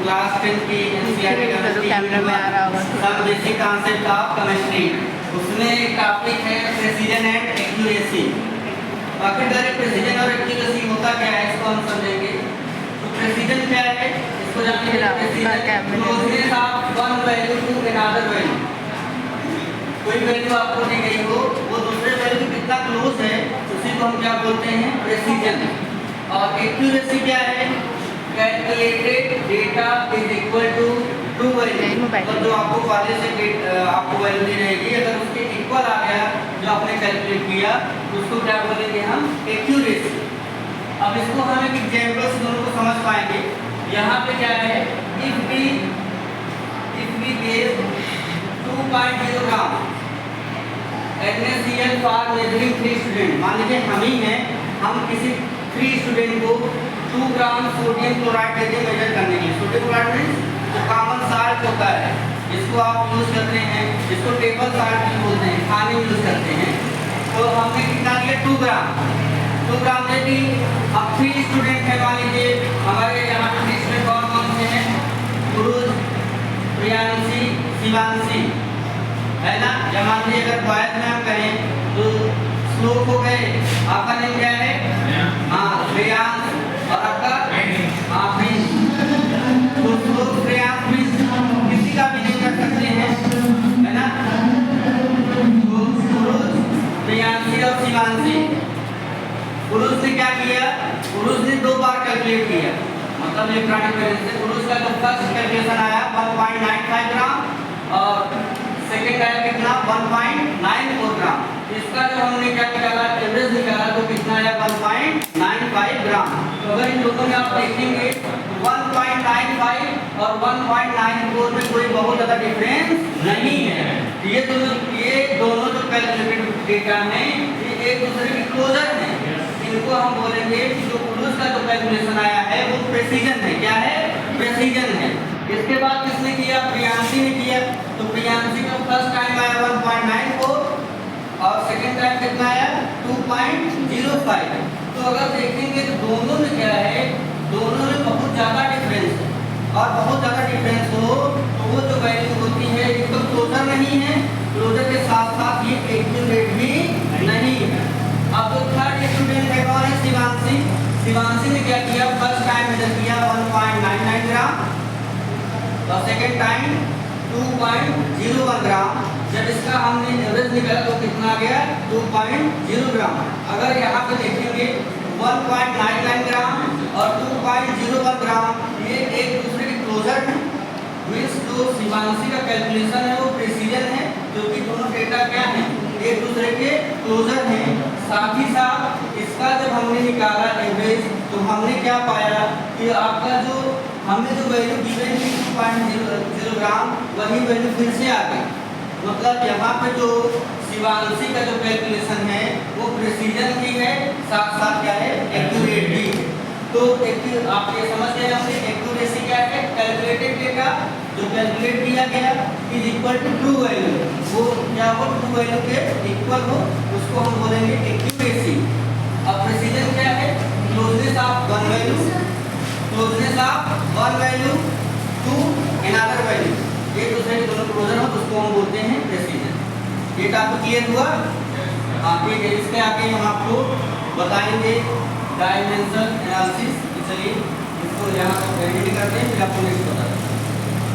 Class 10 की NCERT chemistry camera में आ रहा होगा सब बेसिक कॉन्सेप्ट ऑफ केमिस्ट्री, उसमें एक टॉपिक है प्रेसिजन एंड एक्यूरेसी। आखिरकार प्रेसिजन और एक्यूरेसी होता क्या है इसको हम समझेंगे। तो प्रेसिजन क्या है इसको जानेंगे। Precision closeness of one value to another value. कोई वैल्यू आपको दी गई हो वो दूसरे वैल्यू के कितना क्लोज है उसी को हम क्या बोलते हैं, प्रेसिजन। और एक्यूरेसी क्या है, calculated data is equal to true value. और जो आपको पहले से आपको वैल्यू दी रहेगी अगर उसके इक्वल आ गया जो आपने कैलकुलेट किया उसको क्या बोलेंगे हम, एक्यूरेसी। अब इसको हम एक एग्जांपल से दोनों को समझ पाएंगे। यहाँ पे क्या है, if we give 2.0 gram NaCl for measuring 3 student. मान लीजिए हम ही हैं, हम किसी 3 स्टूडेंट को 2 ग्राम सोडियम क्लोराइड देते मेजर करने के लिए। सोडियम क्लोराइड मीन्स जो कॉमन साल्ट होता है जिसको आप यूज करते हैं, जिसको टेबल साल्ट भी बोलते हैं, खाने में यूज करते हैं। तो हमने कितना लिया, 2 ग्राम दे दी। अब 3 स्टूडेंट है, मान लीजिए हमारे यहाँ पे 3 स्टूडेंट कौन कौन से हैं, गुरुज, प्रियांशी, शिवांशी, है ना। या मान लीजिए अगर बॉयज में हम कहें तो श्लोक हो गए, आपका नेम क्या है, हाँ प्रियांश, और आपका हाँ प्रिंस। तो श्लोक, प्रियांश, प्रिंस किसी का भी नेम रख सकते हैं, है ना। तो गुरुज, प्रियांशी और शिवांशी। गुरुज ने क्या किया, गुरुज ने 2 बार कैलकुलेट किया, मतलब इलेक्ट्रॉनिक बैलेंस से। गुरुज का जो फर्स्ट कैलकुलेशन आया 1.95 ग्राम और सेकेंड आया कितना, 1.94 ग्राम। इसका जो हमने क्या निकाला, एवरेज निकाला तो कितना आया, 1.95 ग्राम। तो अगर इन दोनों में आप देखेंगे 1.95 और 1.94 में कोई बहुत ज़्यादा डिफरेंस नहीं है। ये दोनों जो कैलकुलेटेड डेटा हैं ये एक दूसरे के क्लोजर हैं। इनको हम बोलेंगे कि जो गुरुज का जो कैलकुलेशन आया है वो प्रेसिजन है। क्या है, प्रेसिजन है। इसके बाद किसने किया, प्रियांशी ने किया। तो प्रियांशी का फर्स्ट टाइम आया 1.94 और सेकंड टाइम कितना आया, 2.05। तो अगर देखेंगे तो दोनों में क्या है, दोनों में बहुत ज़्यादा डिफरेंस है। और बहुत ज़्यादा डिफरेंस हो तो वो जो वैल्यू होती है एकदम क्लोजर नहीं है, क्लोजर के साथ साथ ये एक्यूरेट भी नहीं है। अब जो थर्ड स्टूडेंट है कौन है, शिवांशी। शिवांशी ने क्या किया, फर्स्ट टाइम मेजर किया 1.99 ग्राम और सेकेंड टाइम 2.01 ग्राम। जब इसका हमने एवरेज निकाला तो कितना आ गया, 2.0 ग्राम। अगर यहाँ पे देखेंगे 1.99 ग्राम और 2.01 ग्राम ये एक दूसरे के क्लोजर हैं। मीन्स जो शिवांशी का कैलकुलेशन है वो प्रेसिजन है, क्योंकि दोनों डेटा क्या हैं, एक दूसरे के क्लोजर हैं। साथ ही साथ इसका जब हमने निकाला एवरेज तो हमने क्या पाया कि आपका जो हमने जो वैल्यू गिवन थी 2.0 ग्राम वही वैल्यू फिर से आ गई। मतलब यहाँ पे जो शिवांशी का जो कैलकुलेशन है वो प्रेसिजन भी है, साथ साथ क्या है, एक्यूरेट भी है। तो आप ये समझ गए हमने एक्यूरेसी क्या है, कैलकुलेटेड डेटा जो कैलकुलेट किया गया is equal to true value. वो क्या हो, ट्रू वैल्यू के इक्वल हो, उसको हम बोलेंगे एक्यूरेसी। अब प्रेसिजन क्या है, closeness of one value, closeness of one value to another value. एक दूसरे के दोनों क्लोजर हो तो उसको हम बोलते हैं प्रेसिजन। ये टॉपिक क्लियर हुआ? हाँ ठीक है। इसके आगे हम आपको बताएंगे डायमेंशन एनालिसिस। चलिए इसको यहाँ एडिट करते हैं, फिर आपको